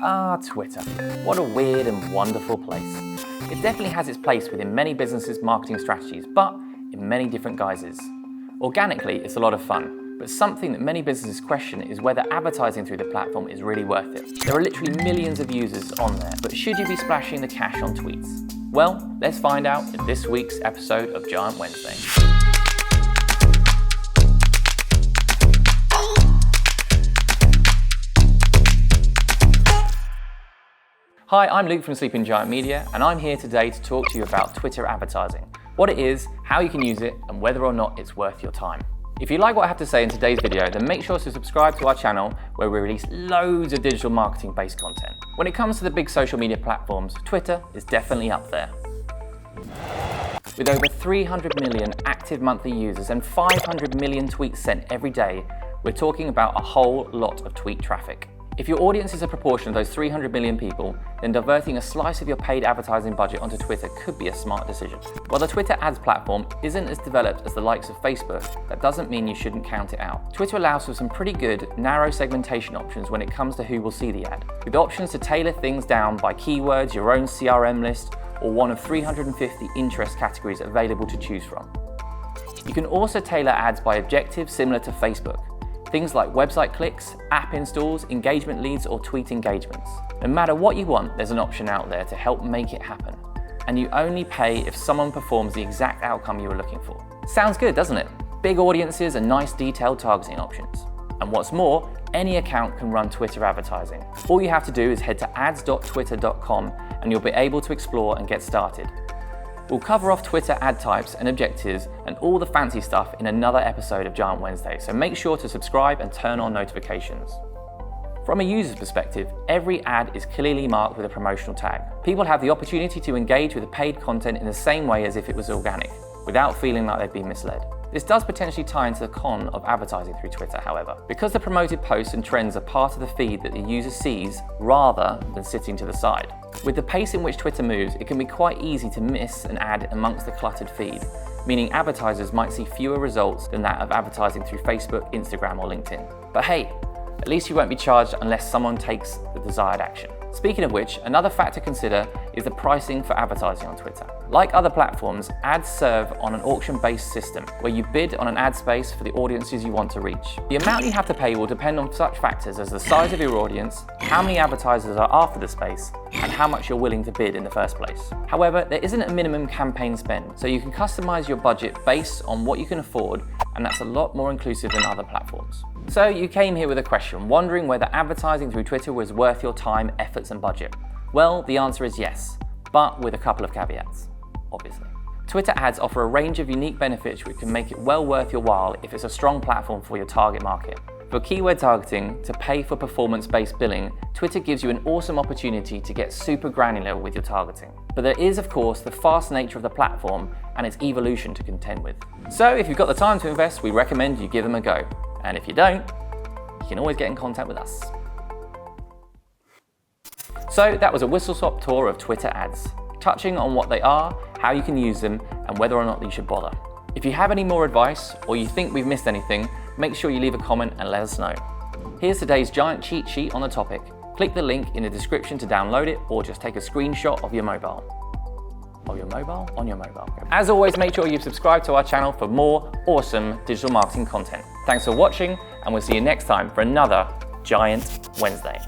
Twitter. What a weird and wonderful place. It definitely has its place within many businesses' marketing strategies, but in many different guises. Organically, it's a lot of fun, but something that many businesses question is whether advertising through the platform is really worth it. There are literally millions of users on there, but should you be splashing the cash on tweets? Well, let's find out in this week's episode of Giant Wednesday. Hi, I'm Luke from Sleeping Giant Media, and I'm here today to talk to you about Twitter advertising, what it is, how you can use it, and whether or not it's worth your time. If you like what I have to say in today's video, then make sure to subscribe to our channel where we release loads of digital marketing-based content. When it comes to the big social media platforms, Twitter is definitely up there. With over 300 million active monthly users and 500 million tweets sent every day, we're talking about a whole lot of tweet traffic. If your audience is a proportion of those 300 million people, then diverting a slice of your paid advertising budget onto Twitter could be a smart decision. While the Twitter ads platform isn't as developed as the likes of Facebook, that doesn't mean you shouldn't count it out. Twitter allows for some pretty good, narrow segmentation options when it comes to who will see the ad, with options to tailor things down by keywords, your own CRM list, or one of 350 interest categories available to choose from. You can also tailor ads by objectives similar to Facebook. Things like website clicks, app installs, engagement leads, or tweet engagements. No matter what you want, there's an option out there to help make it happen. And you only pay if someone performs the exact outcome you were looking for. Sounds good, doesn't it? Big audiences and nice detailed targeting options. And what's more, any account can run Twitter advertising. All you have to do is head to ads.twitter.com and you'll be able to explore and get started. We'll cover off Twitter ad types and objectives and all the fancy stuff in another episode of Giant Wednesday, so make sure to subscribe and turn on notifications. From a user's perspective, every ad is clearly marked with a promotional tag. People have the opportunity to engage with the paid content in the same way as if it was organic, without feeling like they've been misled. This does potentially tie into the con of advertising through Twitter, however, because the promoted posts and trends are part of the feed that the user sees rather than sitting to the side. With the pace in which Twitter moves, it can be quite easy to miss an ad amongst the cluttered feed, meaning advertisers might see fewer results than that of advertising through Facebook, Instagram, or LinkedIn. But hey, at least you won't be charged unless someone takes the desired action. Speaking of which, another fact to consider is the pricing for advertising on Twitter. Like other platforms, ads serve on an auction-based system where you bid on an ad space for the audiences you want to reach. The amount you have to pay will depend on such factors as the size of your audience, how many advertisers are after the space, and how much you're willing to bid in the first place. However, there isn't a minimum campaign spend, so you can customize your budget based on what you can afford, and that's a lot more inclusive than other platforms. So you came here with a question, wondering whether advertising through Twitter was worth your time, efforts, and budget. Well, the answer is yes, but with a couple of caveats, obviously. Twitter ads offer a range of unique benefits which can make it well worth your while if it's a strong platform for your target market. For keyword targeting, to pay for performance-based billing, Twitter gives you an awesome opportunity to get super granular with your targeting. But there is, of course, the fast nature of the platform and its evolution to contend with. So if you've got the time to invest, we recommend you give them a go. And if you don't, you can always get in contact with us. So that was a whistle-stop tour of Twitter ads, touching on what they are, how you can use them, and whether or not you should bother. If you have any more advice, or you think we've missed anything, make sure you leave a comment and let us know. Here's today's giant cheat sheet on the topic. Click the link in the description to download it, or just take a screenshot of your mobile. On your mobile. As always, make sure you subscribe to our channel for more awesome digital marketing content. Thanks for watching, and we'll see you next time for another Giant Wednesday.